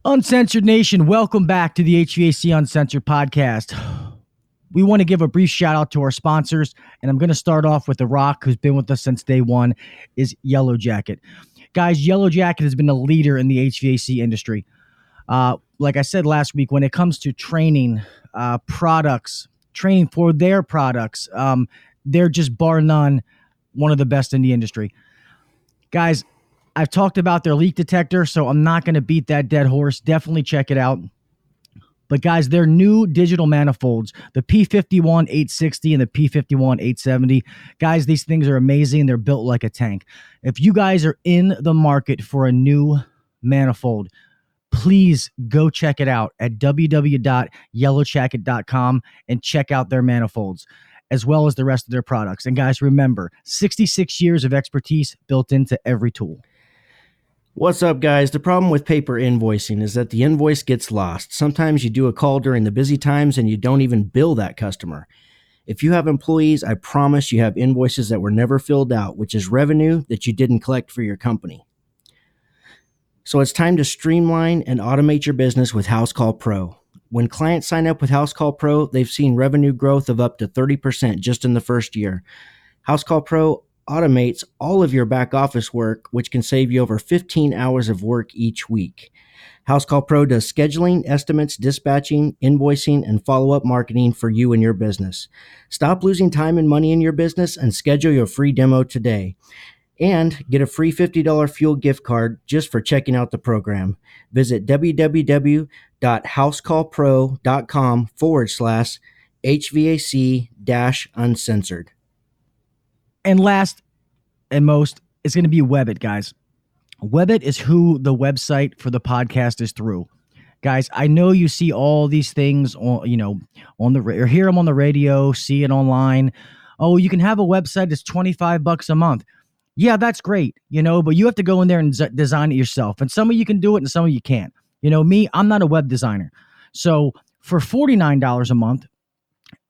Uncensored Nation, welcome back to the HVAC Uncensored podcast. We want to give a brief shout out to our sponsors, and I'm going to start off with The Rock, who's been with us since day one, is Yellow Jacket. Guys, Yellow Jacket has been a leader in the HVAC industry. Like I said last week, when it comes to training training for their products, they're just bar none one of the best in the industry. Guys, I've talked about their leak detector, so I'm not going to beat that dead horse. Definitely check it out. But guys, their new digital manifolds, the P51-860 and the P51-870, guys, these things are amazing. They're built like a tank. If you guys are in the market for a new manifold, please go check it out at www.yellowjacket.com and check out their manifolds, as well as the rest of their products. And guys, remember, 66 years of expertise built into every tool. What's up, guys? The problem with paper invoicing is that the invoice gets lost. Sometimes you do a call during the busy times and you don't even bill that customer. If you have employees, I promise you have invoices that were never filled out, which is revenue that you didn't collect for your company. So it's time to streamline and automate your business with House Call Pro. When clients sign up with House Call Pro, they've seen revenue growth of up to 30% just in the first year. House Call Pro automates all of your back office work, which can save you over 15 hours of work each week. House Call Pro does scheduling, estimates, dispatching, invoicing, and follow-up marketing for you and your business. Stop losing time and money in your business and schedule your free demo today. And get a free $50 fuel gift card just for checking out the program. Visit www.housecallpro.com/HVAC-uncensored. And last and most, it's going to be Webbit, guys. Webbit is who the website for the podcast is through. Guys, I know you see all these things on, or hear them on the radio, see it online. Oh, you can have a website that's $25 a month. Yeah, that's great, but you have to go in there and design it yourself. And some of you can do it and some of you can't. Me, I'm not a web designer. So for $49 a month,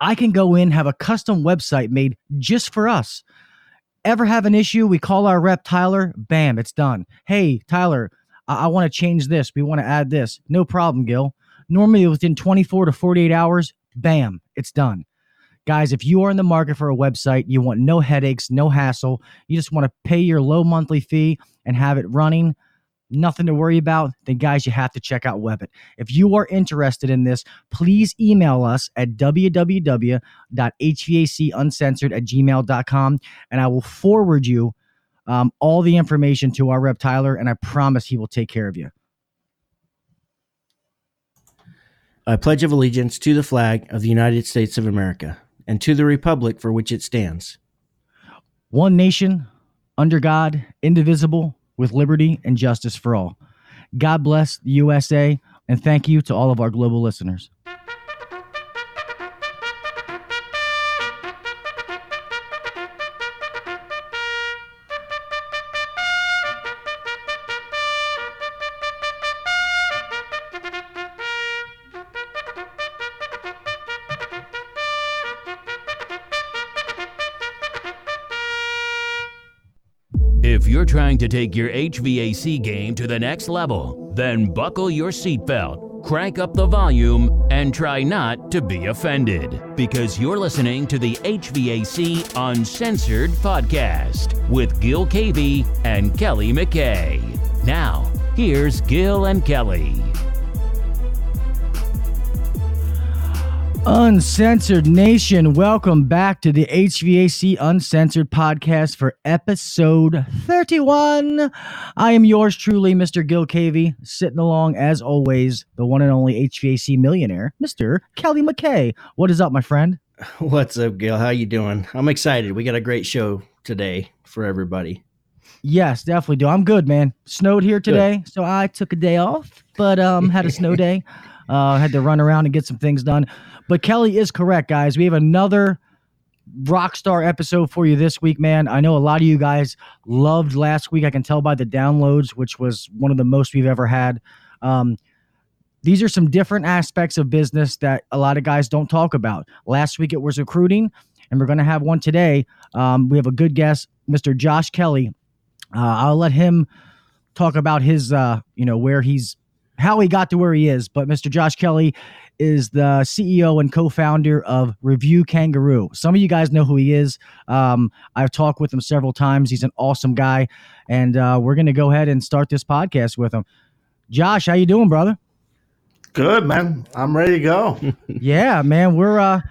I can go in, have a custom website made just for us. Ever have an issue? We call our rep, Tyler. Bam, it's done. Hey, Tyler, I want to change this. We want to add this. No problem, Gil. Normally within 24 to 48 hours, bam, it's done. Guys, if you are in the market for a website, you want no headaches, no hassle, you just want to pay your low monthly fee and have it running, nothing to worry about, then guys, you have to check out Webbit. If you are interested in this, please email us at www.hvacuncensored@gmail.com, and I will forward you all the information to our rep, Tyler, and I promise he will take care of you. I pledge of allegiance to the flag of the United States of America and to the republic for which it stands, one nation, under God, indivisible, with liberty and justice for all. God bless the USA, and thank you to all of our global listeners. If you're trying to take your HVAC game to the next level, then buckle your seatbelt, crank up the volume, and try not to be offended, because you're listening to the HVAC Uncensored podcast with Gil Cavey and Kelly McKay. Now, here's Gil and Kelly. Uncensored Nation, welcome back to the HVAC Uncensored podcast for episode 31. I am yours truly, Mr. Gil Cavey, sitting along, as always, the one and only HVAC millionaire, Mr. Kelly McKay. What is up, my friend? What's up, Gil? How you doing? I'm excited. We got a great show today for everybody. Yes, definitely do. I'm good, man. Snowed here today, so I took a day off, but had a snow day. Had to run around and get some things done. But Kelly is correct, guys. We have another rockstar episode for you this week, man. I know a lot of you guys loved last week. I can tell by the downloads, which was one of the most we've ever had. These are some different aspects of business that a lot of guys don't talk about. Last week it was recruiting, and we're going to have one today. We have a good guest, Mr. Josh Kelly. I'll let him talk about his, where he's how he got to where he is, but Mr. Josh Kelly is the CEO and co-founder of Review Kangaroo. Some of you guys know who he is. I've talked with him several times. He's an awesome guy, and we're going to go ahead and start this podcast with him. Josh, how you doing, brother? Good, man. I'm ready to go. Yeah, man. We're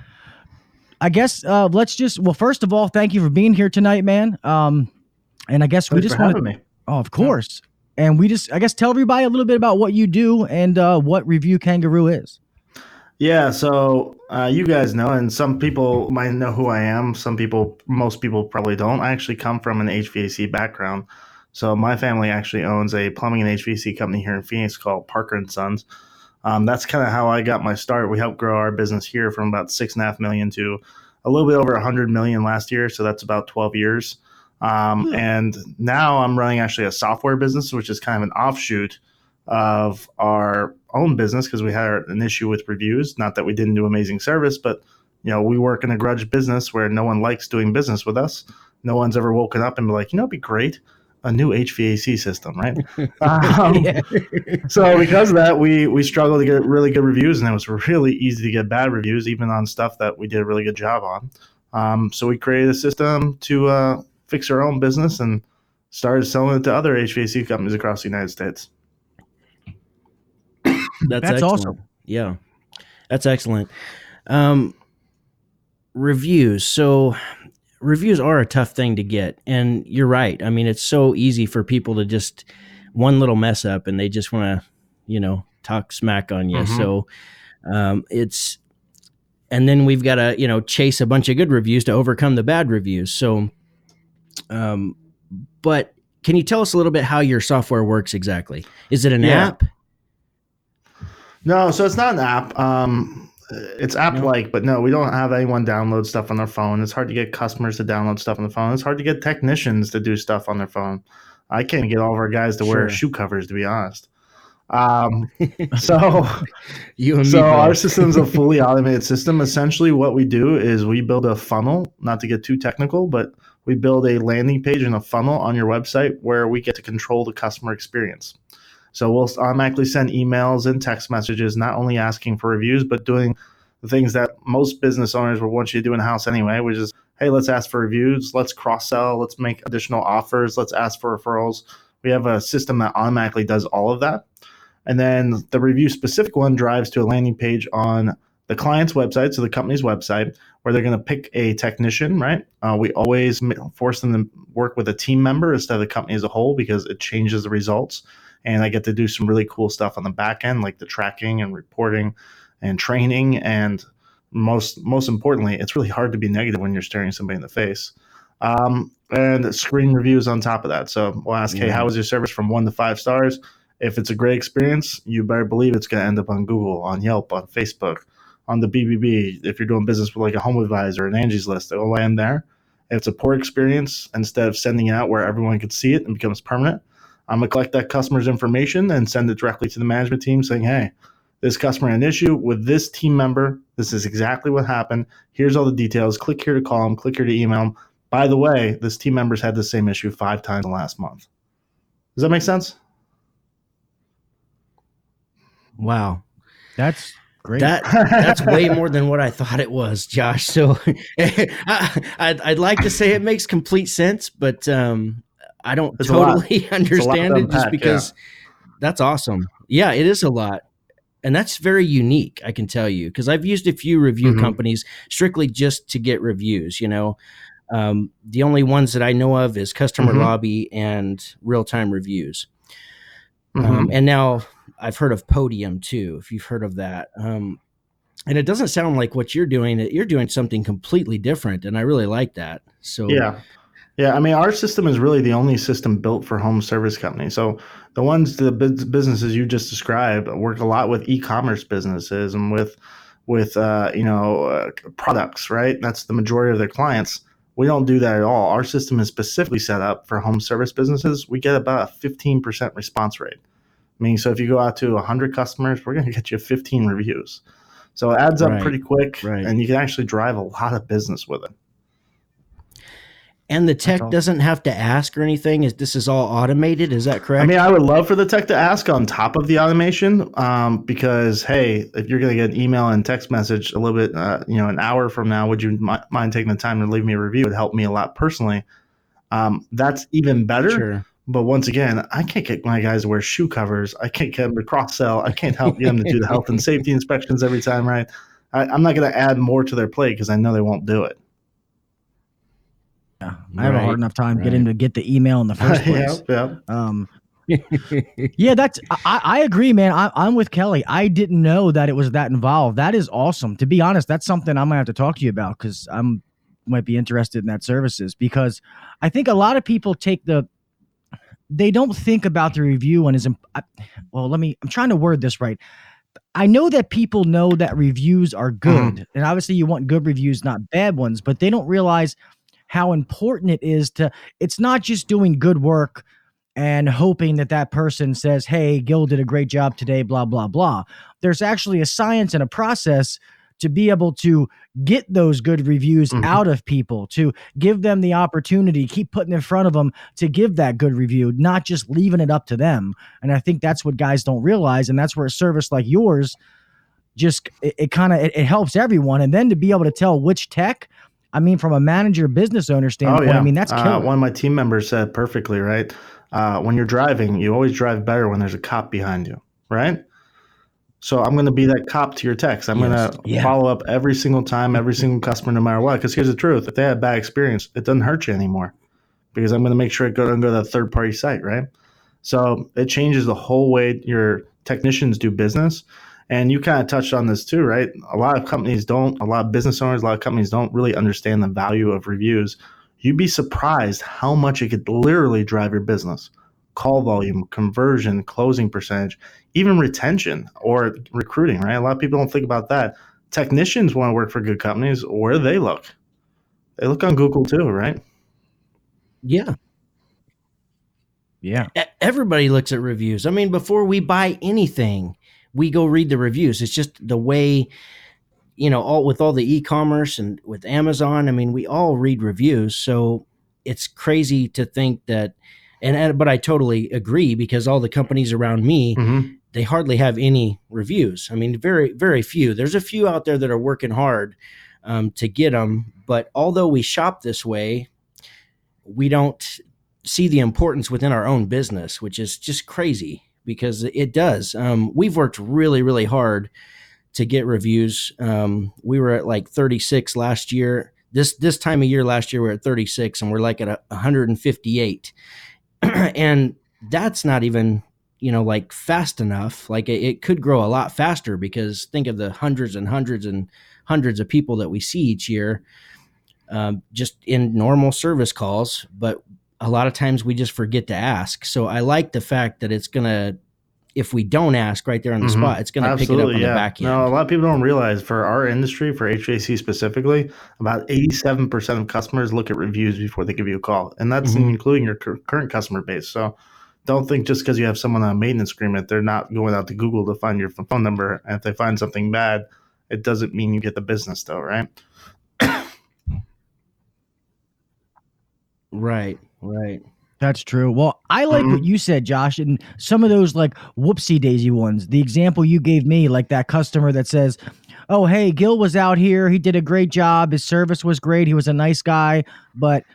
I guess let's just, well, first of all, thank you for being here tonight, man. And I guess we Thanks just for want having to, me. oh, of course. And we just, I guess, tell everybody a little bit about what you do and what Review Kangaroo is. Yeah, so you guys know, and some people might know who I am. Most people probably don't. I actually come from an HVAC background. So my family actually owns a plumbing and HVAC company here in Phoenix called Parker and Sons. That's kind of how I got my start. We helped grow our business here from about 6.5 million to a little bit over 100 million last year. So that's about 12 years. And now I'm running actually a software business, which is kind of an offshoot of our own business because we had an issue with reviews. Not that we didn't do amazing service, but we work in a grudge business where no one likes doing business with us. No one's ever woken up and be like, it'd be great, a new HVAC system, right? So because of that, we struggled to get really good reviews, and it was really easy to get bad reviews, even on stuff that we did a really good job on. So we created a system to fix our own business and started selling it to other HVAC companies across the United States. That's excellent. awesome. Yeah, that's excellent. Reviews. So reviews are a tough thing to get. And you're right. I mean, it's so easy for people to just one little mess up and they just want to, talk smack on you. Mm-hmm. So and then we've got to, chase a bunch of good reviews to overcome the bad reviews. So, but can you tell us a little bit how your software works exactly? Is it an app? No, so it's not an app. It's app-like, but no, we don't have anyone download stuff on their phone. It's hard to get customers to download stuff on the phone. It's hard to get technicians to do stuff on their phone. I can't get all of our guys to wear shoe covers, to be honest. So you and me our system's a fully automated system. Essentially, what we do is we build a funnel, not to get too technical, but we build a landing page and a funnel on your website where we get to control the customer experience. So we'll automatically send emails and text messages, not only asking for reviews, but doing the things that most business owners would want you to do in-house anyway, which is, hey, let's ask for reviews, let's cross-sell, let's make additional offers, let's ask for referrals. We have a system that automatically does all of that. And then the review-specific one drives to a landing page on the client's website, so the company's website, where they're going to pick a technician, right? We always force them to work with a team member instead of the company as a whole because it changes the results. And I get to do some really cool stuff on the back end, like the tracking and reporting and training. And most importantly, it's really hard to be negative when you're staring somebody in the face. And screen reviews on top of that. So we'll ask, hey, how was your service from 1 to 5 stars? If it's a great experience, you better believe it's going to end up on Google, on Yelp, on Facebook, on the BBB. If you're doing business with like a Home Advisor, an Angie's List, it will land there. If it's a poor experience, instead of sending it out where everyone could see it and becomes permanent, I'm going to collect that customer's information and send it directly to the management team saying, hey, this customer had an issue with this team member. This is exactly what happened. Here's all the details. Click here to call them. Click here to email them. By the way, this team member's had the same issue 5 times in the last month. Does that make sense? Wow. That's great. That's way more than what I thought it was, Josh. So I'd like to say it makes complete sense, but I don't totally understand it just because that's awesome. Yeah, it is a lot. And that's very unique, I can tell you, because I've used a few review companies strictly just to get reviews, The only ones that I know of is Customer Lobby and Real-Time Reviews. And now I've heard of Podium too, if you've heard of that. And it doesn't sound like what you're doing. You're doing something completely different, and I really like that. So Yeah, I mean, our system is really the only system built for home service companies. So the businesses you just described work a lot with e-commerce businesses and with products, right? That's the majority of their clients. We don't do that at all. Our system is specifically set up for home service businesses. We get about a 15% response rate. Meaning, so if you go out to 100 customers, we're going to get you 15 reviews. So it adds up pretty quick, and you can actually drive a lot of business with it. And the tech awesome. doesn't have to ask or anything. This is all automated? Is that correct? I mean, I would love for the tech to ask on top of the automation, because hey, if you're going to get an email and text message a little bit, an hour from now, would you mind taking the time to leave me a review? It would help me a lot personally. That's even better. Sure. But once again, I can't get my guys to wear shoe covers. I can't get them to cross sell. I can't help them to do the health and safety inspections every time, right? I'm not going to add more to their plate because I know they won't do it. Yeah, I have a hard enough time getting to get the email in the first place. Yeah, I agree, man. I'm with Kelly. I didn't know that it was that involved. That is awesome. To be honest, that's something I'm gonna have to talk to you about because might be interested in that services, because I think a lot of people they don't think about the review and I'm trying to word this right. I know that people know that reviews are good, and obviously you want good reviews, not bad ones, but they don't realize how important it is it's not just doing good work and hoping that person says, hey, Gil did a great job today, blah, blah, blah. There's actually a science and a process to be able to get those good reviews out of people, to give them the opportunity, keep putting in front of them to give that good review, not just leaving it up to them. And I think that's what guys don't realize. And that's where a service like yours just, it helps everyone. And then to be able to tell which tech, I mean, from a manager, business owner standpoint, I mean, that's killer. One of my team members said perfectly, right? When you're driving, you always drive better when there's a cop behind you, right? So I'm going to be that cop to your text. I'm going to follow up every single time, every single customer, no matter what. Because here's the truth. If they had a bad experience, it doesn't hurt you anymore because I'm going to make sure it doesn't go to a third-party site, right? So it changes the whole way your technicians do business. And you kind of touched on this too, right? A lot of business owners, a lot of companies don't really understand the value of reviews. You'd be surprised how much it could literally drive your business. Call volume, conversion, closing percentage, even retention or recruiting, right? A lot of people don't think about that. Technicians want to work for good companies. Where do they look? They look on Google too, right? Yeah. Yeah. Everybody looks at reviews. I mean, before we buy anything, we go read the reviews. It's just the way, with all the e-commerce and with Amazon, I mean, we all read reviews. So it's crazy to think that, but I totally agree because all the companies around me, they hardly have any reviews. I mean, very, very few. There's a few out there that are working hard to get them. But although we shop this way, we don't see the importance within our own business, which is just crazy because it does. We've worked really, really hard to get reviews. We were at like 36 last year. This time of year last year, we're at 36 and we're like at 158. And that's not even, like fast enough. Like it could grow a lot faster because think of the hundreds and hundreds and hundreds of people that we see each year just in normal service calls. But a lot of times we just forget to ask. So I like the fact that it's going to, if we don't ask right there on the spot, it's going to pick it up on the back end. No, a lot of people don't realize for our industry, for HVAC specifically, about 87% of customers look at reviews before they give you a call. And that's including your current customer base. So don't think just because you have someone on a maintenance agreement, they're not going out to Google to find your phone number. And if they find something bad, it doesn't mean you get the business though, right? Right. That's true. Well, I like what you said, Josh, and some of those like whoopsie daisy ones. The example you gave me, like that customer that says, oh, hey, Gil was out here. He did a great job. His service was great. He was a nice guy. But,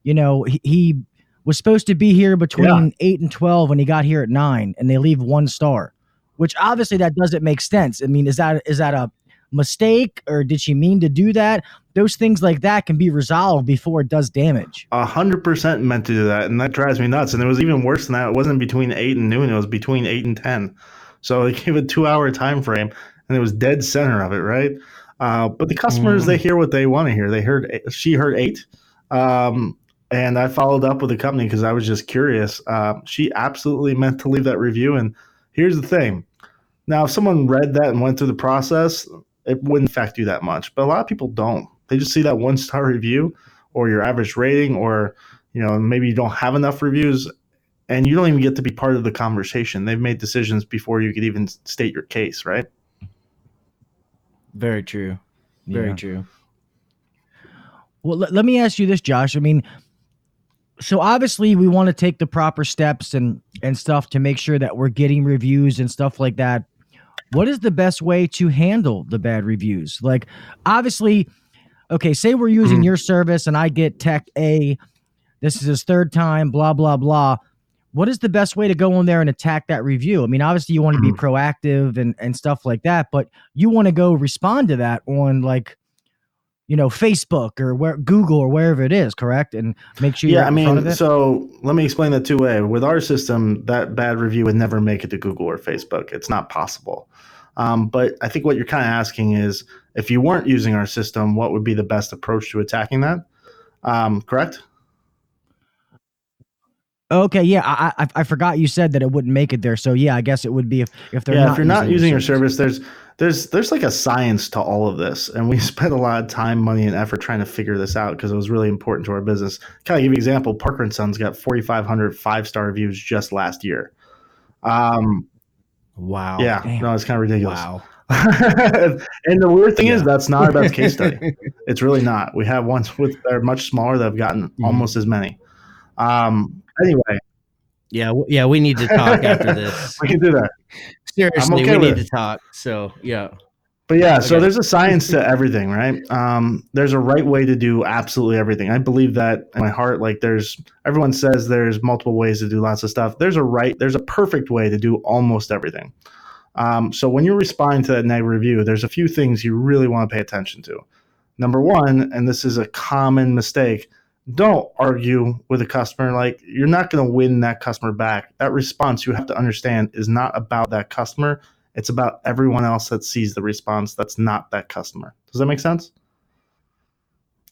he was supposed to be here between 8 and 12 when he got here at 9 and they leave 1 star, which obviously that doesn't make sense. I mean, is that a mistake or did she mean to do that? Those things like that can be resolved before it does damage. 100% meant to do that. And that drives me nuts. And it was even worse than that. It wasn't between 8 and noon. It was between 8 and 10. So they gave a 2-hour time frame and it was dead center of it. Right. But the customers, they hear what they want to hear. She heard 8. And I followed up with the company because I was just curious. She absolutely meant to leave that review. And here's the thing. Now, if someone read that and went through the process, it wouldn't affect you that much. But a lot of people don't. They just see that 1-star review or your average rating or, maybe you don't have enough reviews and you don't even get to be part of the conversation. They've made decisions before you could even state your case, right? Very true. Very true. Well, let me ask you this, Josh. I mean, So obviously we want to take the proper steps and stuff to make sure that we're getting reviews and stuff like that. What is the best way to handle the bad reviews? Like, obviously, okay, say we're using your service and I get tech A, this is his third time, blah, blah, blah. What is the best way to go in there and attack that review? I mean, obviously you want to be proactive and stuff like that, but you want to go respond to that on, like, Facebook or where Google or wherever it is, correct? And make sure you're in front of it. So let me explain that two ways. With our system, that bad review would never make it to Google or Facebook. It's not possible. But I think what you're kind of asking is, if you weren't using our system, what would be the best approach to attacking that? Correct? Okay, yeah, I forgot you said that it wouldn't make it there. So yeah, I guess it would be if they're not. If you're not using your service, there's like a science to all of this, and we spent a lot of time, money, and effort trying to figure this out because it was really important to our business. Kind of give you an example, Parker and Sons got 4,500 5-star reviews just last year. Wow. Yeah, Damn. no, it's kind of ridiculous. Wow. And the weird thing is, that's not our best case study. It's really not. We have ones that are much smaller that have gotten almost as many. Anyway. Yeah, we need to talk after this. We can do that. Seriously, okay we with need to talk. So, yeah. But yeah, so there's a science to everything, right? There's a right way to do absolutely everything. I believe that in my heart. Like, everyone says there's multiple ways to do lots of stuff. There's a perfect way to do almost everything. So when you're responding to that negative review, there's a few things you really want to pay attention to. Number one, and this is a common mistake, don't argue with a customer. Like, you're not going to win that customer back. That response, you have to understand, is not about that customer. It's about everyone else that sees the response that's not that customer. Does that make sense?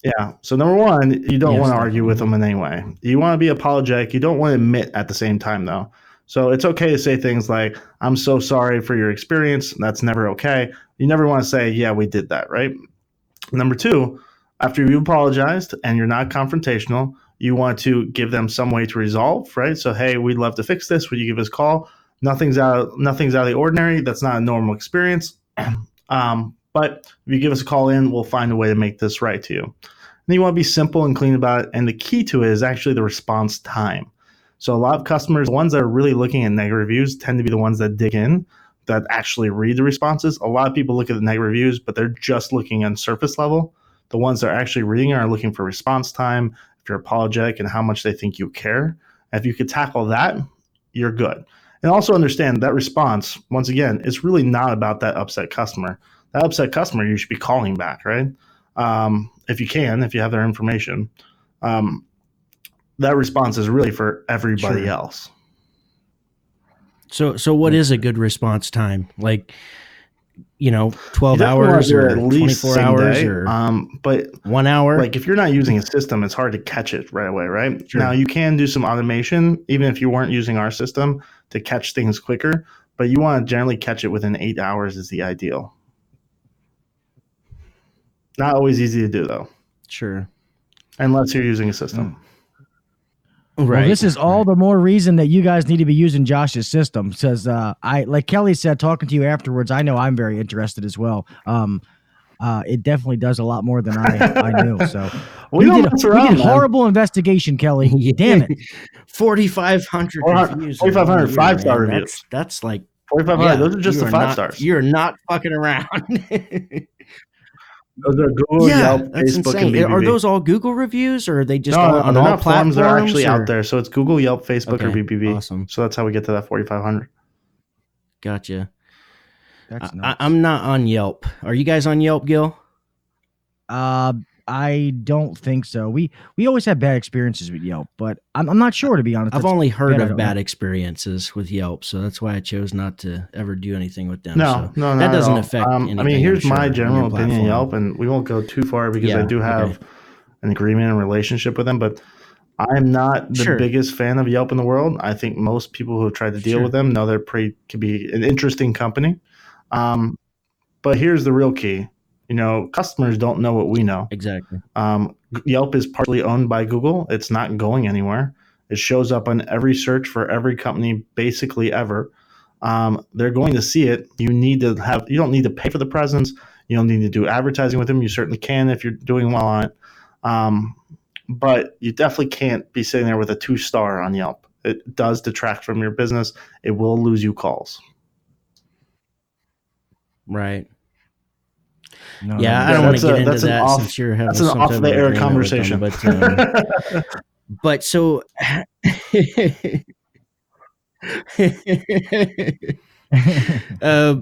Yeah. So number one, you don't want to argue with them in any way. You want to be apologetic. You don't want to admit at the same time, though. So it's okay to say things like, I'm so sorry for your experience. That's never okay. You never want to say, yeah, we did that, right? Number two, after you apologized and you're not confrontational, you want to give them some way to resolve, right? So, hey, we'd love to fix this. Would you give us a call? Nothing's out of the ordinary. That's not a normal experience. But if you give us a call in, we'll find a way to make this right to you. And you want to be simple and clean about it. And the key to it is actually the response time. So a lot of customers, the ones that are really looking at negative reviews, tend to be the ones that dig in, that actually read the responses. A lot of people look at the negative reviews, but they're just looking on surface level. The ones that are actually reading are looking for response time, if you're apologetic, and how much they think you care. And if you could tackle that, you're good. And also understand that response, once again, it's really not about that upset customer. That upset customer, you should be calling back, right? If you you have their information. That response is really for everybody else. So what is a good response time? Like, 12 hours or at least 24 hours day, or but 1 hour? Like, if you're not using a system, it's hard to catch it right away, right? Sure. Now, you can do some automation, even if you weren't using our system, to catch things quicker, but you want to generally catch it within 8 hours is the ideal. Not always easy to do, though. Sure. Unless you're using a system. Right. Well, this is all the more reason that you guys need to be using Josh's system. Because like Kelly said, talking to you afterwards, I know I'm very interested as well. It definitely does a lot more than I knew. So we did horrible investigation, Kelly. Damn it. 4,500 reviews. 4,500 5-star reviews. That's like 4,500. Those are just the 5 stars. You're not fucking around. Those are Google, Yelp, Facebook, insane. and BBB. Are those all Google reviews, or are they just on all not platforms? They're actually out there. So it's Google, Yelp, Facebook, or BBB. Awesome. So that's how we get to that 4,500. Gotcha. That's nuts. I'm not on Yelp. Are you guys on Yelp, Gil? I don't think so. We always have bad experiences with Yelp, but I'm not sure, to be honest. I've only heard of bad experiences with Yelp, so that's why I chose not to ever do anything with them. No, that doesn't affect anything. I mean, here's my general opinion on Yelp, and we won't go too far because I do have an agreement and relationship with them, but I'm not the biggest fan of Yelp in the world. I think most people who have tried to deal with them know could be an interesting company. But here's the real key. Customers don't know what we know. Exactly. Yelp is partly owned by Google. It's not going anywhere. It shows up on every search for every company basically ever. They're going to see it. You don't need to pay for the presence. You don't need to do advertising with them. You certainly can if you're doing well on it. but you definitely can't be sitting there with a 2-star on Yelp. It does detract from your business. It will lose you calls. Right. No, that Yeah, I makes don't want to sense. get into That's an that since you're having some off type the of air agreement with them. conversation. But so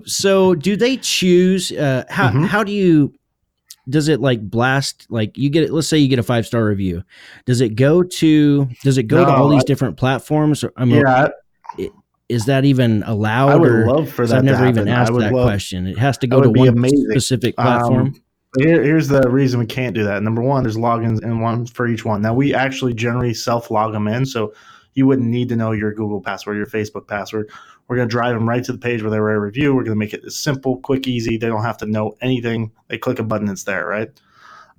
so do they choose Mhm. how do you does it like blast like you get let's say you get a 5-star review, does it go to all No, these different platforms, or yeah, is that even I allowed, would or love for because I've that to never even happen. I asked would that love question, it has to that go to would be one amazing. specific platform? Here's the reason we can't do that. Number one, there's logins and one for each one. Now we actually generally self-log them in, so you wouldn't need to know your Google password, your Facebook password. We're going to drive them right to the page where they write a review. We're going to make it simple, quick, easy. They don't have to know anything. They click a button, it's there, right?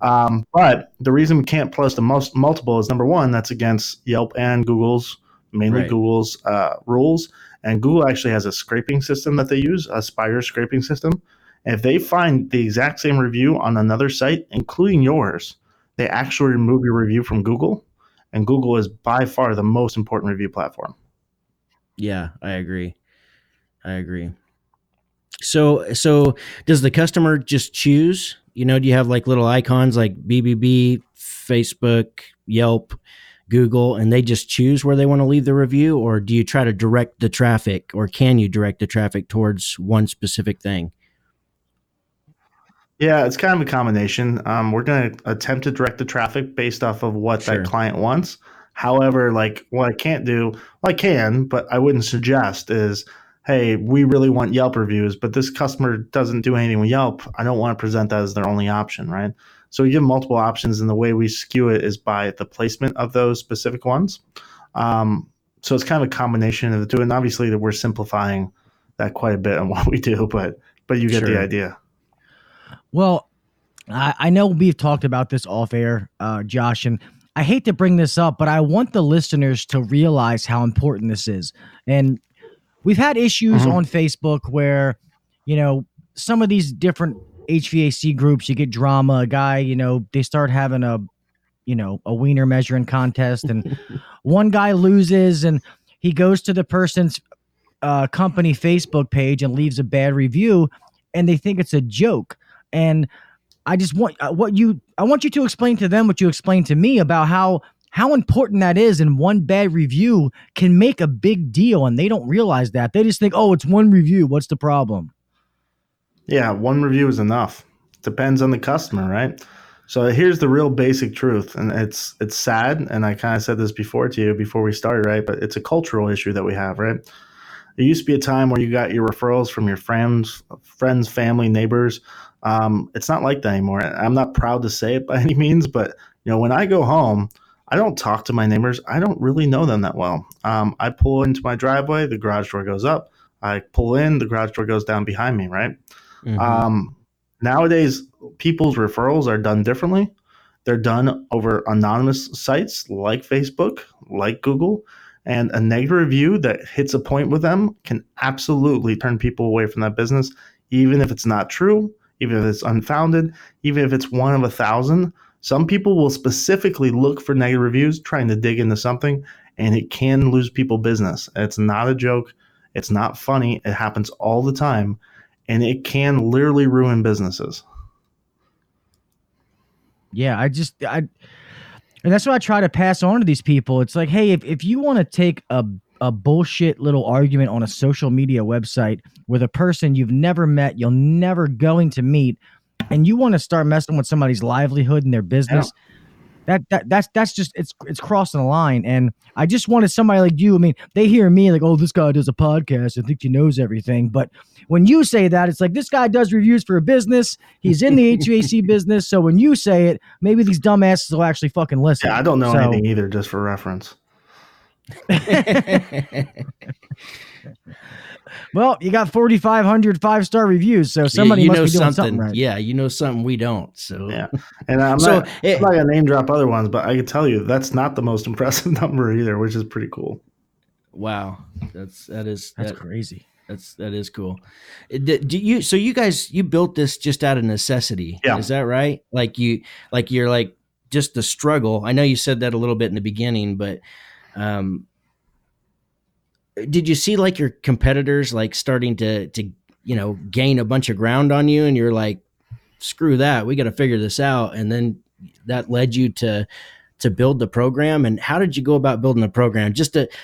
But the reason we can't post the multiple is number one, that's against Yelp and Google's, mainly Right. Google's rules. And Google actually has a scraping system that they use, a spider scraping system. And if they find the exact same review on another site, including yours, they actually remove your review from Google. And Google is by far the most important review platform. Yeah, I agree. So does the customer just choose? You know, do you have like little icons like BBB, Facebook, Yelp, Google, and they just choose where they want to leave the review, or do you try to direct the traffic, or can you direct the traffic towards one specific thing? Yeah, it's kind of a combination. We're going to attempt to direct the traffic based off of what that Sure. client wants. However, like what I can't do, well, I can, but I wouldn't suggest is, hey, we really want Yelp reviews, but this customer doesn't do anything with Yelp. I don't want to present that as their only option, right? So we give multiple options, and the way we skew it is by the placement of those specific ones. So it's kind of a combination of the two, and obviously that we're simplifying that quite a bit on what we do, but you get the Sure. idea. Well, I know we've talked about this off air, Josh, and I hate to bring this up, but I want the listeners to realize how important this is. And we've had issues Mhm. on Facebook where, you know, some of these different HVAC groups, you get drama. A guy, they start having a wiener measuring contest, and one guy loses, and he goes to the person's company Facebook page and leaves a bad review, and they think it's a joke. And I just want I want you to explain to them what you explained to me about how important that is, and one bad review can make a big deal, and they don't realize that. They just think, "Oh, it's one review. What's the problem?" Yeah, one review is enough. Depends on the customer, right? So here's the real basic truth, and it's sad, and I kind of said this before to you before we started, right? But it's a cultural issue that we have, right? There used to be a time where you got your referrals from your friends, family, neighbors. It's not like that anymore. I'm not proud to say it by any means, but when I go home, I don't talk to my neighbors. I don't really know them that well. I pull into my driveway, the garage door goes up. I pull in, the garage door goes down behind me, right? Mm-hmm. Nowadays, people's referrals are done differently. They're done over anonymous sites like Facebook, like Google, and a negative review that hits a point with them can absolutely turn people away from that business, even if it's not true, even if it's unfounded, even if it's one of 1,000. Some people will specifically look for negative reviews, trying to dig into something, and it can lose people business. It's not a joke. It's not funny. It happens all the time, and it can literally ruin businesses. Yeah, and that's what I try to pass on to these people. It's like, hey, if you want to take a bullshit little argument on a social media website with a person you've never met, you're never going to meet, and you want to start messing with somebody's livelihood and their business, that's just it's crossing the line. And I just wanted somebody like you. I mean, they hear me like, oh, this guy does a podcast, I think he knows everything. But when you say that, it's like, this guy does reviews for a business. He's in the HVAC business. So when you say it, maybe these dumbasses will actually fucking listen. Yeah, I don't know So, anything either, just for reference. well, you got 4,500 5-star reviews, so somebody must be doing something right. Yeah, you know something we don't. So Yeah, and I'm not gonna name drop other ones, but I can tell you that's not the most impressive number either, which is pretty cool. Wow, that is crazy. That is cool. So you guys built this just out of necessity? Yeah. Is that right? You're like, just the struggle. I know you said that a little bit in the beginning, but did you see like your competitors like starting to gain a bunch of ground on you, and you're like, screw that, we got to figure this out, and then that led you to build the program? And how did you go about building the program?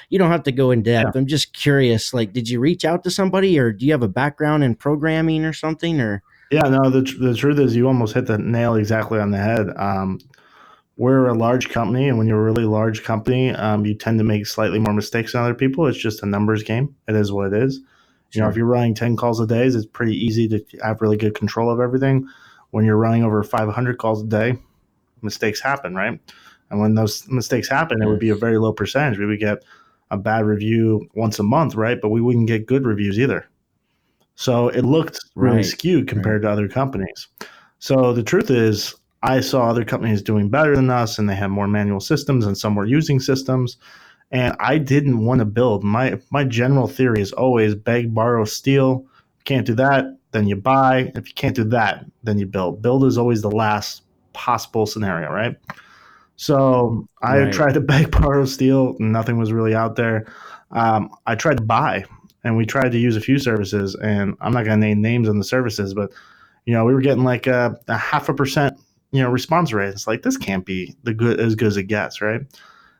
You don't have to go in depth. I'm just curious, like, did you reach out to somebody, or do you have a background in programming or something? Or Yeah, no, the truth is you almost hit the nail exactly on the head. We're a large company, and when you're a really large company, you tend to make slightly more mistakes than other people. It's just a numbers game. It is what it is. You know, if you're running 10 calls a day, it's pretty easy to have really good control of everything. When you're running over 500 calls a day, mistakes happen, right? And when those mistakes happen, it would be a very low percentage. We would get a bad review once a month, right? But we wouldn't get good reviews either. So it looked really skewed compared to other companies. So the truth is, I saw other companies doing better than us, and they had more manual systems, and some were using systems. And I didn't want to build. My general theory is always beg, borrow, steal. Can't do that, then you buy. If you can't do that, then you build. Build is always the last possible scenario, right? So I tried to beg, borrow, steal. Nothing was really out there. I tried to buy, and we tried to use a few services. And I'm not going to name names on the services, but we were getting like a 0.5%, response rate. It's like, this can't be as good as it gets, right?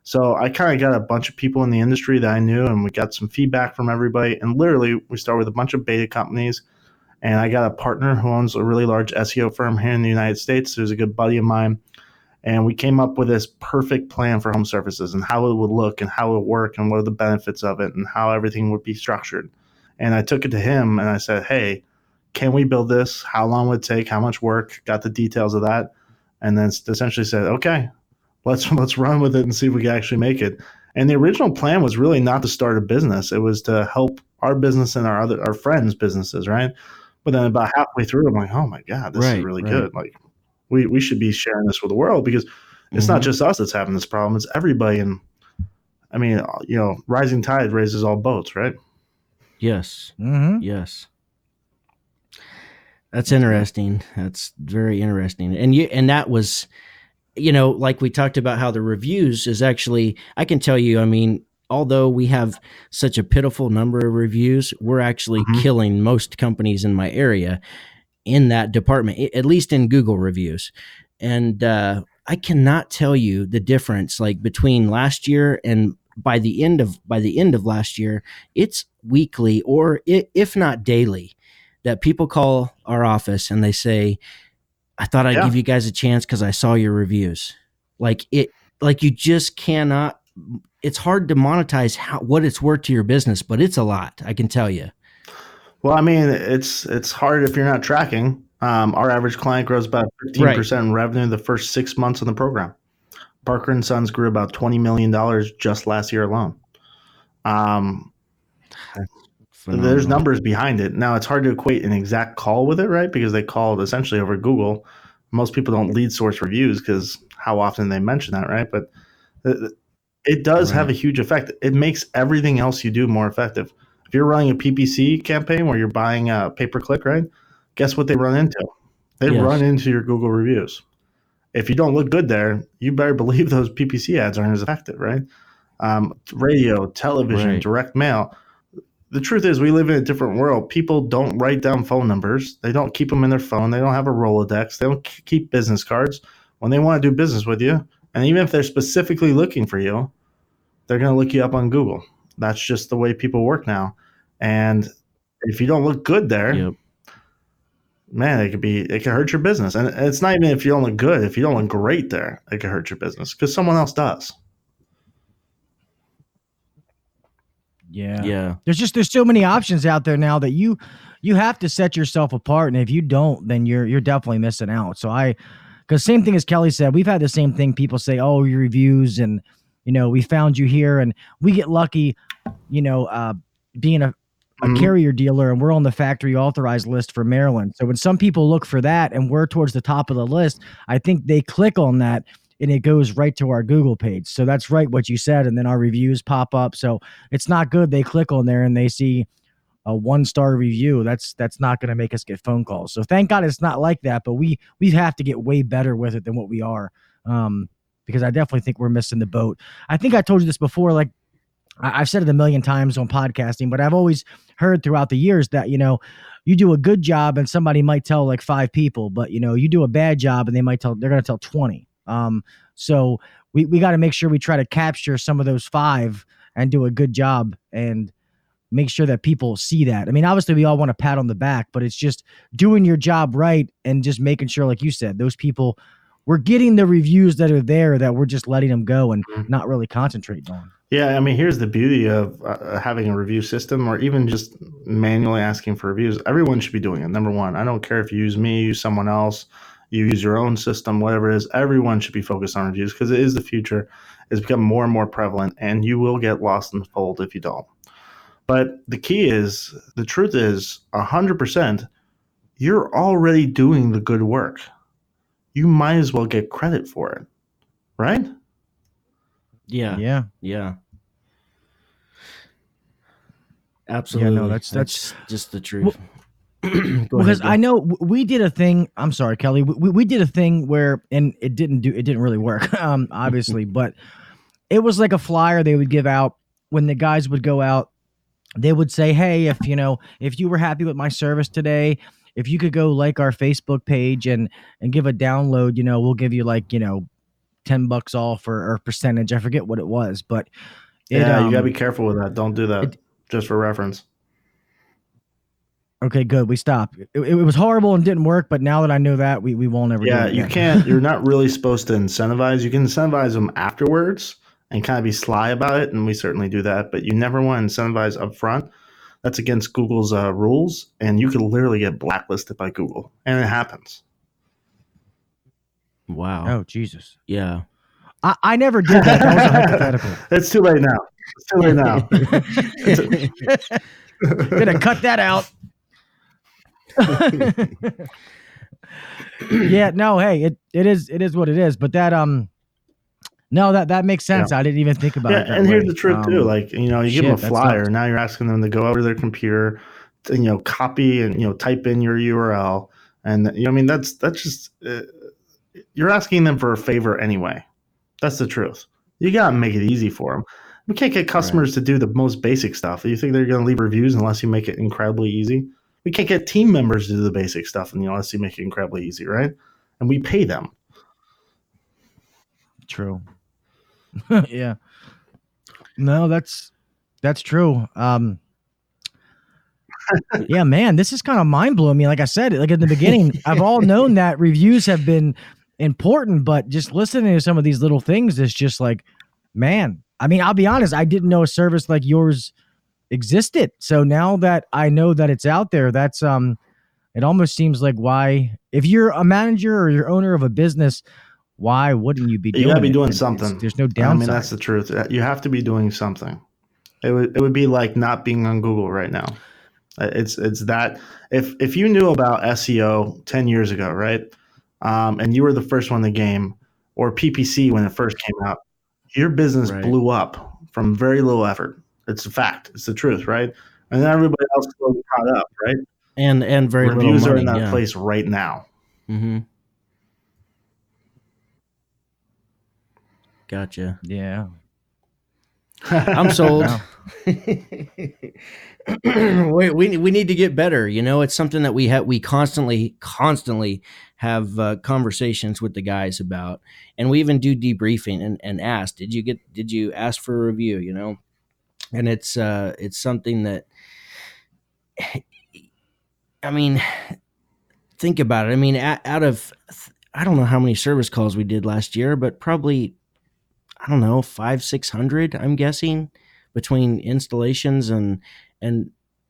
So I kind of got a bunch of people in the industry that I knew, and we got some feedback from everybody. And literally, we started with a bunch of beta companies. And I got a partner who owns a really large SEO firm here in the United States, who's a good buddy of mine. And we came up with this perfect plan for home services and how it would look and how it would work and what are the benefits of it and how everything would be structured. And I took it to him and I said, hey, can we build this? How long would it take? How much work? Got the details of that. And then essentially said, okay, let's run with it and see if we can actually make it. And the original plan was really not to start a business. It was to help our business and our friends' businesses, right? But then about halfway through, I'm like, oh my God, this is really good. Like we should be sharing this with the world, because it's not just us that's having this problem. It's everybody. And I mean, rising tide raises all boats, right? Yes. Yes. That's interesting. That's very interesting. And that was, like we talked about how the reviews is actually, I can tell you, I mean, although we have such a pitiful number of reviews, we're actually killing most companies in my area in that department, at least in Google reviews. And I cannot tell you the difference, like between last year and by the end of last year, it's weekly or if not daily that people call our office and they say, I thought I'd give you guys a chance because I saw your reviews. Like you just cannot. It's hard to monetize what it's worth to your business, but it's a lot, I can tell you. Well, I mean, it's hard if you're not tracking. Our average client grows about 15% in revenue the first 6 months of the program. Parker and Sons grew about $20 million just last year alone. There's numbers behind it. Now, it's hard to equate an exact call with it, right? Because they called essentially over Google. Most people don't lead source reviews because how often they mention that, right? But it does have a huge effect. It makes everything else you do more effective. If you're running a PPC campaign where you're buying a pay-per-click, right? Guess what they run into? They run into your Google reviews. If you don't look good there, you better believe those PPC ads aren't as effective, right? Radio, television, direct mail. The truth is we live in a different world. People don't write down phone numbers. They don't keep them in their phone. They don't have a Rolodex. They don't keep business cards. When they want to do business with you, and even if they're specifically looking for you, they're going to look you up on Google. That's just the way people work now. And if you don't look good there, man, it can hurt your business. And it's not even if you don't look good. If you don't look great there, it can hurt your business because someone else does. Yeah. There's so many options out there now that you have to set yourself apart. And if you don't, then you're definitely missing out. So because same thing as Kelly said, we've had the same thing. People say, oh, your reviews and, we found you here, and we get lucky, being a carrier dealer, and we're on the factory authorized list for Maryland. So when some people look for that and we're towards the top of the list, I think they click on that and it goes right to our Google page. So that's right what you said. And then our reviews pop up. So it's not good. They click on there and they see a 1-star review. That's not going to make us get phone calls. So thank God it's not like that, but we have to get way better with it than what we are. Because I definitely think we're missing the boat. I think I told you this before, like I've said it a million times on podcasting, but I've always heard throughout the years that, you do a good job and somebody might tell like 5 people, but you do a bad job and they're going to tell 20. So we got to make sure we try to capture some of those 5 and do a good job and make sure that people see that. I mean, obviously we all want a pat on the back, but it's just doing your job right and just making sure, like you said, those people, we're getting the reviews that are there that we're just letting them go and not really concentrating on. Yeah, I mean, here's the beauty of having a review system or even just manually asking for reviews. Everyone should be doing it. Number one, I don't care if you use me, use someone else, you use your own system, whatever it is. Everyone should be focused on reviews because it is the future. It's become more and more prevalent, and you will get lost in the fold if you don't. But the truth is, 100%, you're already doing the good work. You might as well get credit for it, right? Yeah. Absolutely. Yeah, no, that's just the truth. Because I know we did a thing. I'm sorry, Kelly. We did a thing where, and it didn't really work, obviously, but it was like a flyer they would give out when the guys would go out. They would say, "Hey, if you were happy with my service today, if you could go like our Facebook page and give a download, we'll give you like $10 off or percentage." I forget what it was, but you gotta be careful with that. Don't do that. Just for reference. Okay, good. We stopped. It was horrible and didn't work, but now that I know that, we won't ever do it again. You can't. You're not really supposed to incentivize. You can incentivize them afterwards and kind of be sly about it, and we certainly do that. But you never want to incentivize up front. That's against Google's rules, and you could literally get blacklisted by Google, and it happens. Wow. Oh, Jesus. Yeah. I never did that. That was a hypothetical. It's too late now. Gonna cut that out. Yeah, no, hey, it is what it is. But that no, that makes sense. I didn't even think about it. And here's the truth too. Like, you give them a flyer. Now you're asking them to go over to their computer, to, copy and type in your URL, and that's just you're asking them for a favor anyway. That's the truth. You gotta make it easy for them. We can't get customers to do the most basic stuff. You think they're going to leave reviews unless you make it incredibly easy? We can't get team members to do the basic stuff unless you make it incredibly easy, right? And we pay them. True. Yeah. No, that's true. Yeah, man, this is kind of mind blowing me. Like I said, like in the beginning, I've all known that reviews have been important, but just listening to some of these little things is just like, man. I mean, I'll be honest, I didn't know a service like yours existed. So now that I know that it's out there, that's it almost seems like why, if you're a manager or you're owner of a business, why wouldn't you be doing it? You got to be doing something. There's no downside. I mean, that's the truth. You have to be doing something. It would be like not being on Google right now. It's that if you knew about SEO 10 years ago, right? And you were the first one in the game, or PPC when it first came out, your business blew up from very little effort. It's a fact. It's the truth, right? And then everybody else slowly caught up, right? And very reviews little money, are in that place right now. Mm-hmm. Gotcha. Yeah. I'm sold. we need to get better. It's something that we constantly have conversations with the guys about, and we even do debriefing and ask, did you ask for a review? And it's something that, I mean, think about it. I mean, out of, I don't know how many service calls we did last year, but probably, I don't know, 500-600, I'm guessing, between installations and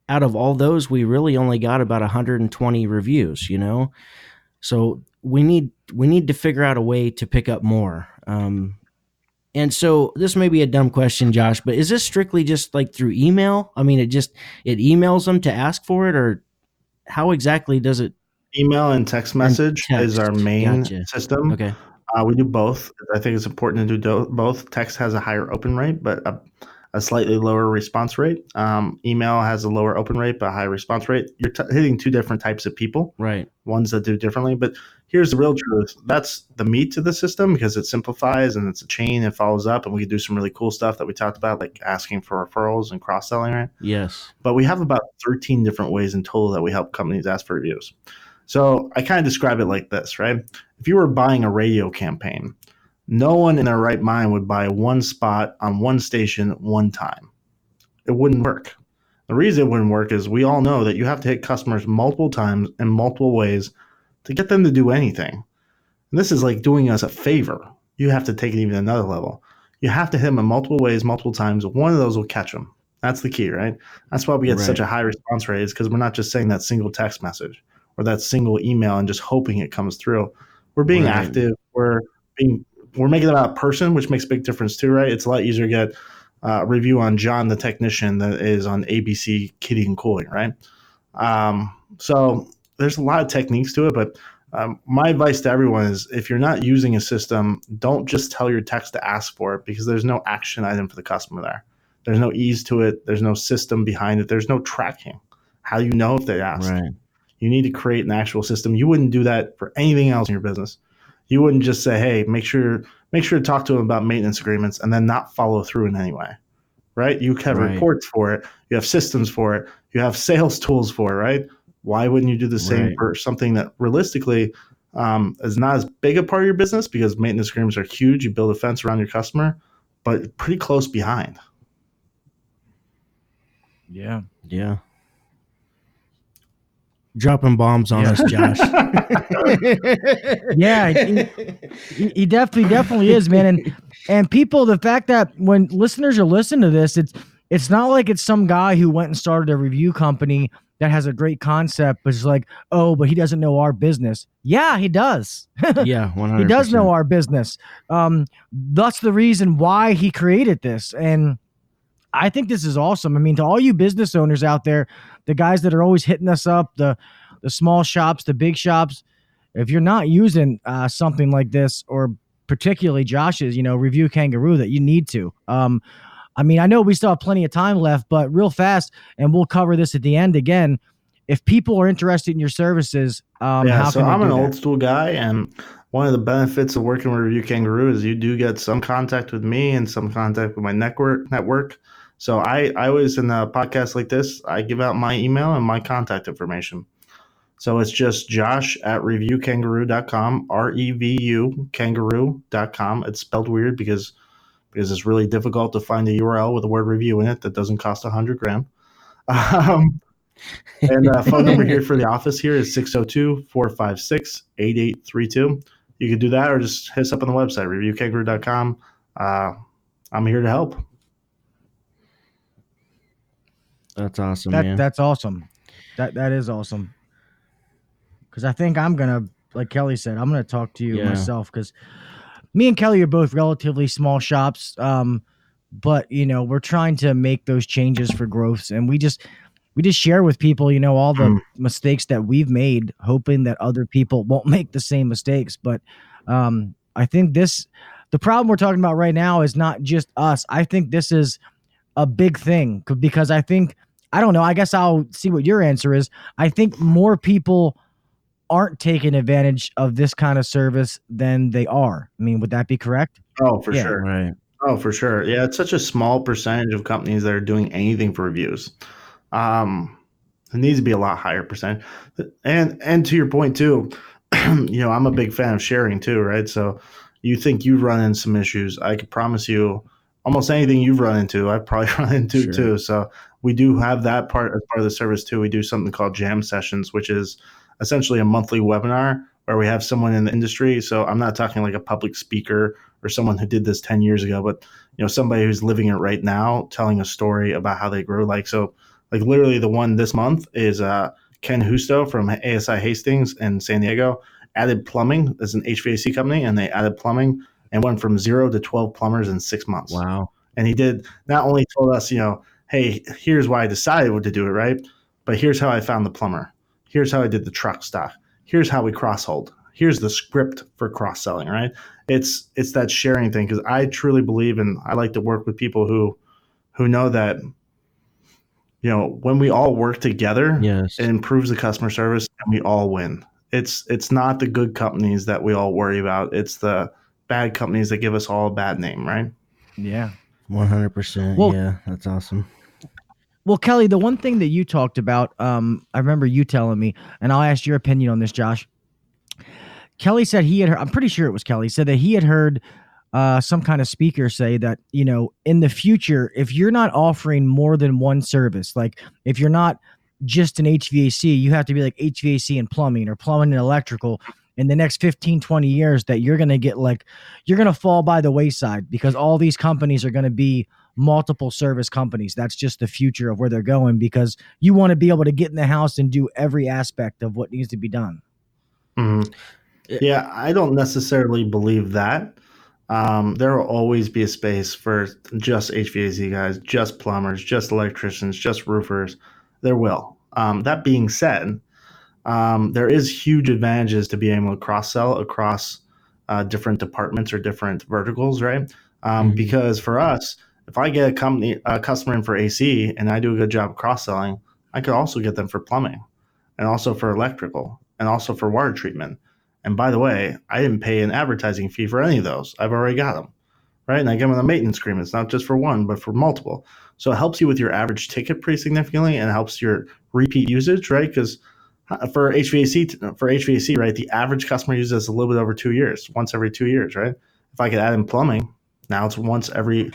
out of all those, we really only got about 120 reviews, So we need to figure out a way to pick up more. And so this may be a dumb question, Josh, but is this strictly just like through email? I mean, it emails them to ask for it, or how exactly does it? Email and text message is our main system. Okay. We do both. I think it's important to do both. Text has a higher open rate, but a slightly lower response rate. Email has a lower open rate, but a high response rate. You're hitting two different types of people, Right. ones that do differently. But here's the real truth. That's the meat to the system because it simplifies and it's a chain. It follows up, and we can do some really cool stuff that we talked about, like asking for referrals and cross-selling, right? Yes. But we have about 13 different ways in total that we help companies ask for reviews. So I kind of describe it like this, right? If you were buying a radio campaign, no one in their right mind would buy one spot on one station one time. It wouldn't work. The reason it wouldn't work is we all know that you have to hit customers multiple times in multiple ways to get them to do anything. And this is like doing us a favor. You have to take it even another level. You have to hit them in multiple ways, multiple times. One of those will catch them. That's the key, right? That's why we get such a high response rate, is because we're not just saying that single text message or that single email and just hoping it comes through. We're being active. We're making it about a person, which makes a big difference too, right? It's a lot easier to get a review on John, the technician, that is on ABC Heating and Cooling, right? So there's a lot of techniques to it, but my advice to everyone is if you're not using a system, don't just tell your techs to ask for it, because there's no action item for the customer there. There's no ease to it. There's no system behind it. There's no tracking. How do you know if they asked? Right. You need to create an actual system. You wouldn't do that for anything else in your business. You wouldn't just say, hey, make sure to talk to them about maintenance agreements and then not follow through in any way, right? You have reports for it. You have systems for it. You have sales tools for it, right? Why wouldn't you do the same for something that realistically is not as big a part of your business, because maintenance agreements are huge. You build a fence around your customer, but pretty close behind. Yeah. Yeah. Dropping bombs on us, Josh. Yeah, he definitely is, man. And people, the fact that when listeners are listening to this, it's not like it's some guy who went and started a review company that has a great concept, but it's like, oh, but he doesn't know our business. Yeah, he does. Yeah, 100%. He does know our business. That's the reason why he created this. And I think this is awesome. I mean, to all you business owners out there, the guys that are always hitting us up, the small shops, the big shops, if you're not using something like this, or particularly Josh's, Review Kangaroo, that you need to. I mean, I know we still have plenty of time left, but real fast, and we'll cover this at the end again. If people are interested in your services, how can I'm an that? old school guy, and one of the benefits of working with Review Kangaroo is you do get some contact with me and some contact with my network. So I always, in a podcast like this, I give out my email and my contact information. So it's just josh@reviewkangaroo.com, REVU kangaroo.com. It's spelled weird because it's really difficult to find a URL with the word review in it that doesn't cost $100,000. And the phone number here for the office here is 602-456-8832. You can do that, or just hit us up on the website, reviewkangaroo.com. I'm here to help. That's awesome, man. That's awesome. That is awesome. Because I think I'm going to, like Kelly said, I'm going to talk to you myself, because me and Kelly are both relatively small shops. But, we're trying to make those changes for growths. And we just share with people, all the mistakes that we've made, hoping that other people won't make the same mistakes. But I think the problem we're talking about right now is not just us. I think this is a big thing, because I don't know, I guess I'll see what your answer is. I think more people aren't taking advantage of this kind of service than they are. I mean, would that be correct? Oh, for sure. Right. Oh, for sure. Yeah, it's such a small percentage of companies that are doing anything for reviews. It needs to be a lot higher percent. And to your point too, I'm a big fan of sharing too, right? So you think you've run into some issues, I can promise you almost anything you've run into, I've probably run into too. So we do have that part as part of the service too. We do something called jam sessions, which is essentially a monthly webinar where we have someone in the industry. So I'm not talking like a public speaker or someone who did this 10 years ago, but somebody who's living it right now, telling a story about how they grew. Like literally the one this month is Ken Husto from ASI Hastings in San Diego added plumbing as an HVAC company, and they added plumbing and went from 0 to 12 plumbers in 6 months. Wow. And he did not only told us, hey, here's why I decided what to do it, right? But here's how I found the plumber. Here's how I did the truck stock. Here's how we cross-hold. Here's the script for cross-selling, right? It's that sharing thing, because I truly believe, and I like to work with people who who know that, when we all work together, Yes. it improves the customer service and we all win. It's not the good companies that we all worry about. It's the bad companies that give us all a bad name, right? Yeah. 100%. Well- Yeah, that's awesome. Well, Kelly, the one thing that you talked about, I remember you telling me, and I'll ask your opinion on this, Josh. Kelly said he had heard, I'm pretty sure it was Kelly, said that he had heard some kind of speaker say that, in the future, if you're not offering more than one service, like if you're not just an HVAC, you have to be like HVAC and plumbing or plumbing and electrical in the next 15, 20 years, that you're going to get you're going to fall by the wayside because all these companies are going to be multiple service companies. That's just the future of where they're going, because you want to be able to get in the house and do every aspect of what needs to be done. Mm-hmm. Yeah, I don't necessarily believe that. There will always be a space for just HVAC guys, just plumbers, just electricians, just roofers. There will. That being said, there is huge advantages to being able to cross sell across different departments or different verticals, right? Because for us, if I get a customer in for AC and I do a good job cross selling, I could also get them for plumbing, and also for electrical, and also for water treatment. And by the way, I didn't pay an advertising fee for any of those. I've already got them, right? And I give them a maintenance agreement. It's not just for one, but for multiple. So it helps you with your average ticket pretty significantly, and it helps your repeat usage, right? Because for HVAC, right, the average customer uses this a little bit over 2 years, once every 2 years, right? If I could add in plumbing, now it's once every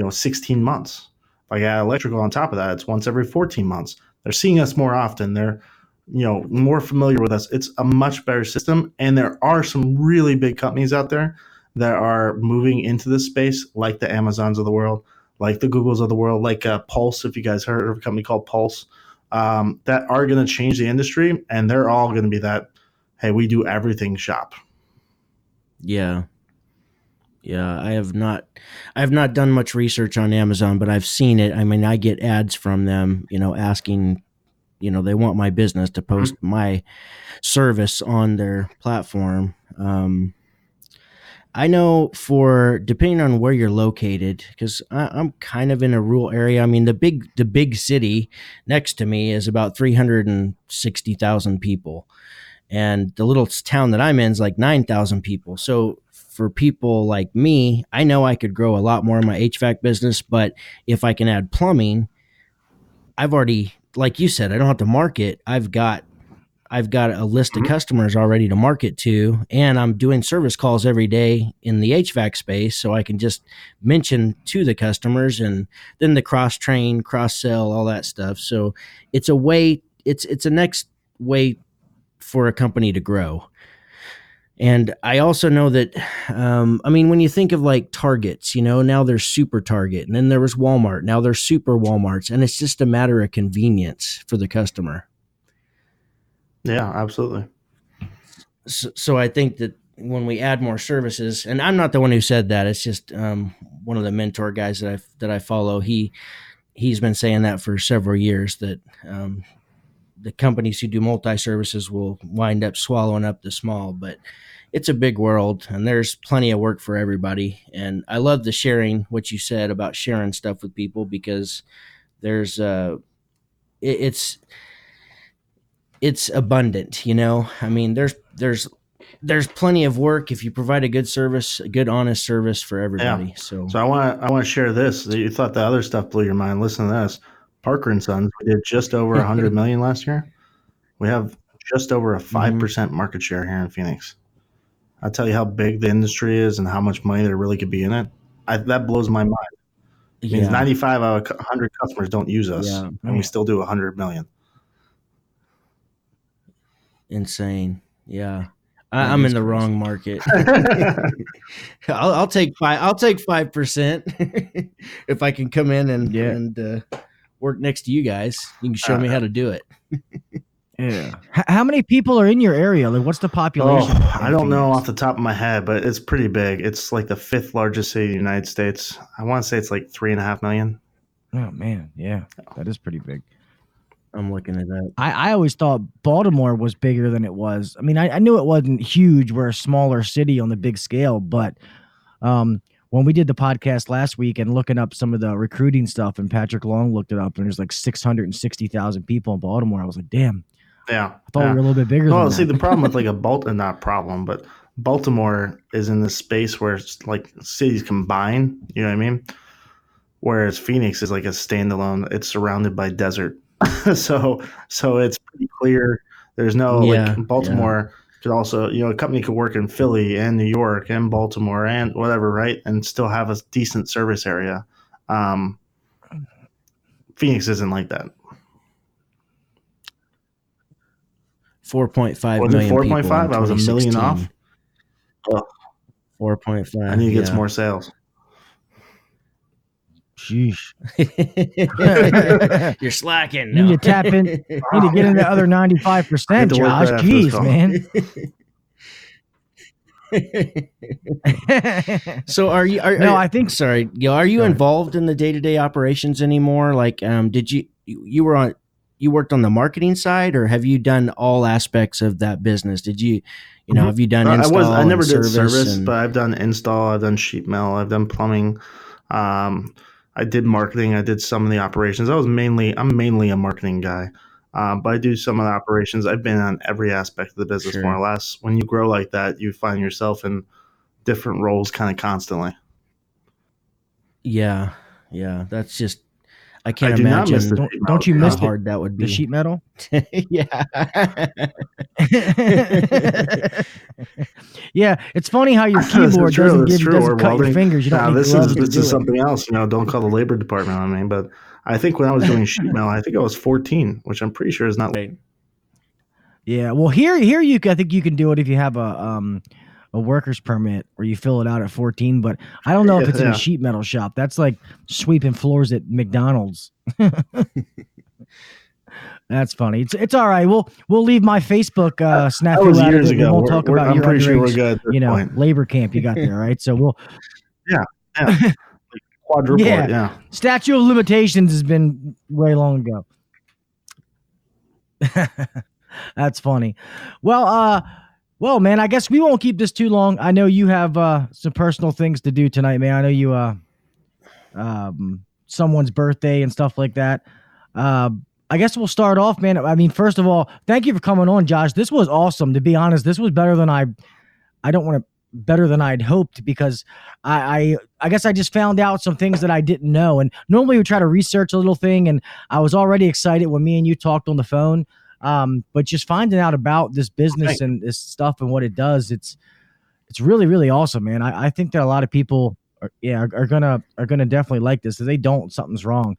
16 months. If I add electrical on top of that, it's once every 14 months. They're seeing us more often. They're more familiar with us. It's a much better system, and there are some really big companies out there that are moving into this space, like the Amazons of the world, like the Googles of the world, like Pulse. If you guys heard of a company called Pulse, that are going to change the industry, and they're all going to be that, hey, we do everything shop. Yeah. I have not done much research on Amazon, but I've seen it. I mean, I get ads from them, asking, they want my business to post my service on their platform. I know depending on where you're located, because I'm kind of in a rural area. I mean, the big city next to me is about 360,000 people, and the little town that I'm in is like 9,000 people. So for people like me, I know I could grow a lot more in my HVAC business, but if I can add plumbing, I've already, like you said, I don't have to market. I've got a list of customers already to market to, and I'm doing service calls every day in the HVAC space, so I can just mention to the customers, and then the cross train, cross sell, all that stuff. So it's a way, it's a next way for a company to grow. And I also know that, I mean, when you think of like Targets, now there's Super Target, and then there was Walmart. Now there's Super Walmarts, and it's just a matter of convenience for the customer. Yeah, absolutely. So I think that when we add more services, and I'm not the one who said that, it's just one of the mentor guys that I follow. He's been saying that for several years, that the companies who do multi-services will wind up swallowing up the small, but it's a big world and there's plenty of work for everybody. And I love the sharing, what you said about sharing stuff with people, because there's it's abundant, I mean, there's plenty of work if you provide a good service, a good, honest service for everybody. Yeah. So I want to share this. You thought the other stuff blew your mind. Listen to this. Parker and Sons, we did just over 100 million last year. We have just over a 5% market share here in Phoenix. I'll tell you how big the industry is and how much money there really could be in it. That blows my mind. It means 95 out of 100 customers don't use us, and we still do 100 million. Insane. Yeah. I'm in the wrong market. I'll take 5% if I can come in and work next to you guys. You can show me how to do it. Yeah. How many people are in your area? Like, what's the population? I don't know off the top of my head, but it's pretty big. It's like the 5th largest city in the United States. I want to say it's like 3.5 million. Oh man, yeah, that is pretty big. I'm looking at that. I always thought Baltimore was bigger than it was. I mean, I knew it wasn't huge. We're a smaller city on the big scale, but when when we did the podcast last week and looking up some of the recruiting stuff, and Patrick Long looked it up, and there's like 660,000 people in Baltimore. I was like, damn. Yeah. I thought we were a little bit bigger than Well, that. see, the problem with like not problem, but Baltimore is in this space where it's like cities combine, you know what I mean? Whereas Phoenix is like a standalone, it's surrounded by desert. so it's pretty clear. There's no like Baltimore could also, a company could work in Philly and New York and Baltimore and whatever, right? And still have a decent service area. Phoenix isn't like that. 4.5 million. 4.5? I was a million off. Oh, 4.5. I need to get some more sales. Sheesh. You're slacking. You need to tap in. Need to get in the other 95%, Josh. Jeez, man. So are you? I think. Sorry, are you involved in the day-to-day operations anymore? Like, did you worked on the marketing side, or have you done all aspects of that business? Did you have you done install? I never did service, but I've done install. I've done sheet metal. I've done plumbing. I did marketing. I did some of the operations. I'm mainly a marketing guy, but I do some of the operations. I've been on every aspect of the business, more or less. When you grow like that, you find yourself in different roles kind of constantly. Yeah. That's just, I can't imagine. Don't you miss how hard that would be? The sheet metal? Yeah. Yeah, it's funny how your keyboard doesn't cut your fingers. You don't need gloves. This is something else. Don't call the labor department on me. But I think when I was doing sheet metal, I think I was 14, which I'm pretty sure is not late. Yeah, well, here I think you can do it if you have a worker's permit or you fill it out at 14. But I don't know if it's in a sheet metal shop. That's like sweeping floors at McDonald's. That's funny. It's all right. We'll leave my Facebook snafu out of it. We won't talk about your underage, labor camp you got there, right? So we'll like quadruple it, yeah. Statute of limitations has been way long ago. That's funny. Well, man, I guess we won't keep this too long. I know you have some personal things to do tonight, man. I know you someone's birthday and stuff like that. I guess we'll start off, man. I mean, first of all, thank you for coming on, Josh. This was awesome. To be honest, this was better than better than I'd hoped, because I guess I just found out some things that I didn't know. And normally we try to research a little thing, and I was already excited when me and you talked on the phone. But just finding out about this business and this stuff and what it does, it's really, really awesome, man. I think that a lot of people are gonna definitely like this. If they don't, something's wrong.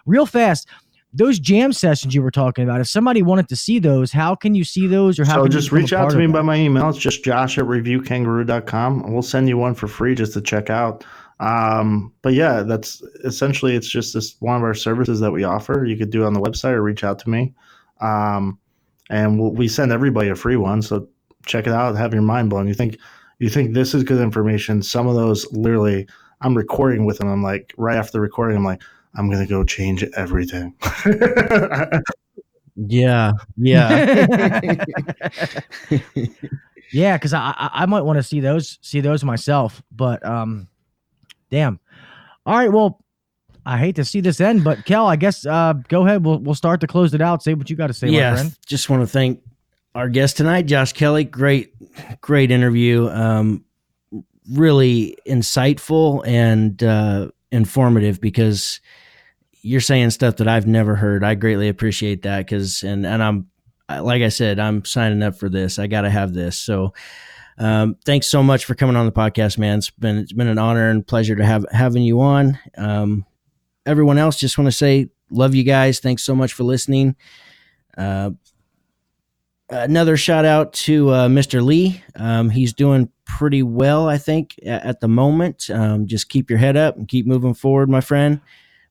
Real fast, those jam sessions you were talking about, if somebody wanted to see those, how can you see those? Or how so can just reach out to me by my email. It's just josh@reviewkangaroo.com. We'll send you one for free just to check out. But yeah, that's essentially, it's just one of our services that we offer. You could do it on the website or reach out to me. And we send everybody a free one. So check it out. Have your mind blown. You think this is good information. Some of those, literally, I'm recording with them. I'm like, right after the recording, I'm like, I'm going to go change everything. Yeah. Yeah, because I might want to see those myself. But damn. All right, well, I hate to see this end, but Kel, I guess go ahead. We'll start to close it out. Say what you got to say, my friend. Just want to thank our guest tonight, Josh Kelly. Great interview. Really insightful and informative, because you're saying stuff that I've never heard. I greatly appreciate that, because and I'm, like I said, I'm signing up for this. I got to have this. So thanks so much for coming on the podcast, man. It's been an honor and pleasure to having you on. Everyone else, just want to say love you guys. Thanks so much for listening. Another shout out to Mr. Lee. He's doing pretty well, I think, at the moment. Just keep your head up and keep moving forward, my friend.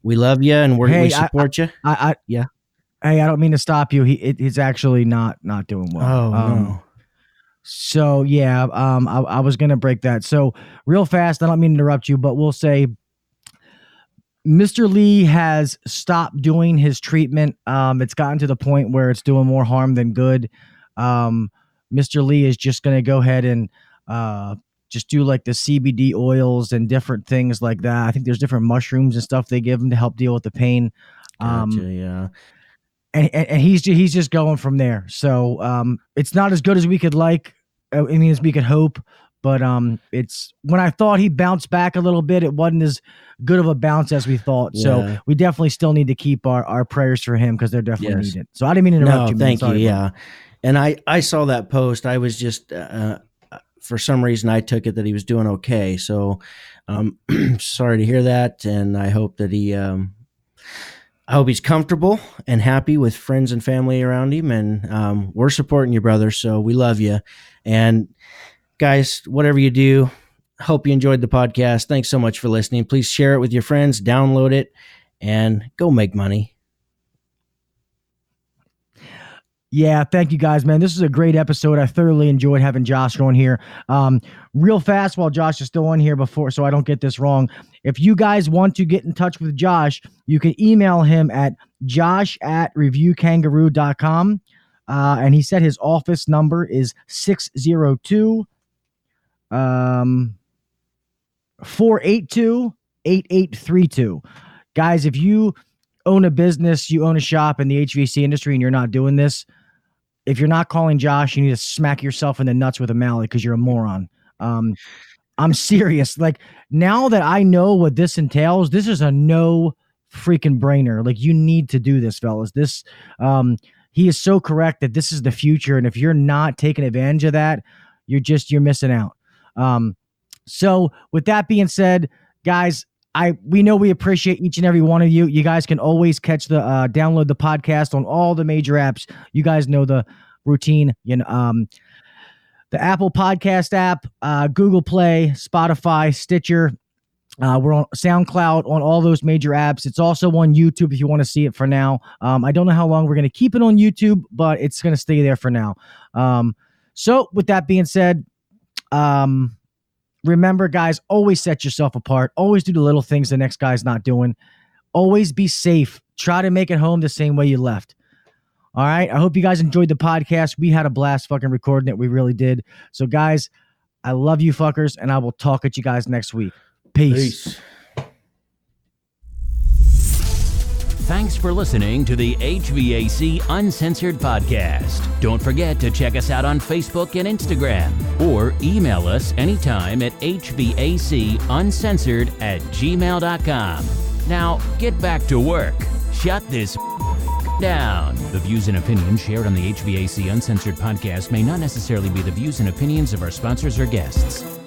We love you and we support you. Yeah. Hey, I don't mean to stop you. He's actually not doing well. Oh, no. So yeah, I was gonna break that. So real fast, I don't mean to interrupt you, but we'll say Mr. Lee has stopped doing his treatment. It's gotten to the point where it's doing more harm than good. Mr. Lee is just gonna go ahead and just do like the CBD oils and different things like that. I think there's different mushrooms and stuff they give him to help deal with the pain. Gotcha, yeah. And he's just going from there. So it's not as good as we could like. I mean, as we could hope. But it's when I thought he bounced back a little bit, it wasn't as good of a bounce as we thought. Yeah. So we definitely still need to keep our prayers for him because they're definitely Yes. needed. So I didn't mean to interrupt you. No, man. thank Sorry, you. bro. Yeah. And I saw that post. I was just, for some reason, I took it that he was doing okay. So sorry to hear that. And I hope that I hope he's comfortable and happy with friends and family around him. And we're supporting you, brother. So we love you. And guys, whatever you do, hope you enjoyed the podcast. Thanks so much for listening. Please share it with your friends, download it, and go make money. Yeah, thank you guys, man. This is a great episode. I thoroughly enjoyed having Josh on here. Real fast while Josh is still on here before, so I don't get this wrong. If you guys want to get in touch with Josh, you can email him at josh@reviewkangaroo.com. And he said his office number is 602 482-8832. Guys, if you own a business, you own a shop in the HVAC industry and you're not doing this, if you're not calling Josh, you need to smack yourself in the nuts with a mallet because you're a moron. I'm serious. Like, now that I know what this entails, this is a no freaking brainer. Like, you need to do this, fellas. This, he is so correct that this is the future. And if you're not taking advantage of that, you're missing out. So with that being said, guys, we know we appreciate each and every one of you. You guys can always download the podcast on all the major apps. You guys know the routine. The Apple Podcast app, Google Play, Spotify, Stitcher. We're on SoundCloud, on all those major apps. It's also on YouTube if you want to see it for now. I don't know how long we're going to keep it on YouTube, but it's going to stay there for now. So with that being said, remember, guys, always set yourself apart. Always do the little things the next guy's not doing. Always be safe. Try to make it home the same way you left. All right. I hope you guys enjoyed the podcast. We had a blast fucking recording it. We really did. So, guys, I love you fuckers, and I will talk at you guys next week. Peace. Thanks for listening to the HVAC Uncensored podcast. Don't forget to check us out on Facebook and Instagram, or email us anytime at hvacuncensored@gmail.com. Now, get back to work. Shut this down. The views and opinions shared on the HVAC Uncensored podcast may not necessarily be the views and opinions of our sponsors or guests.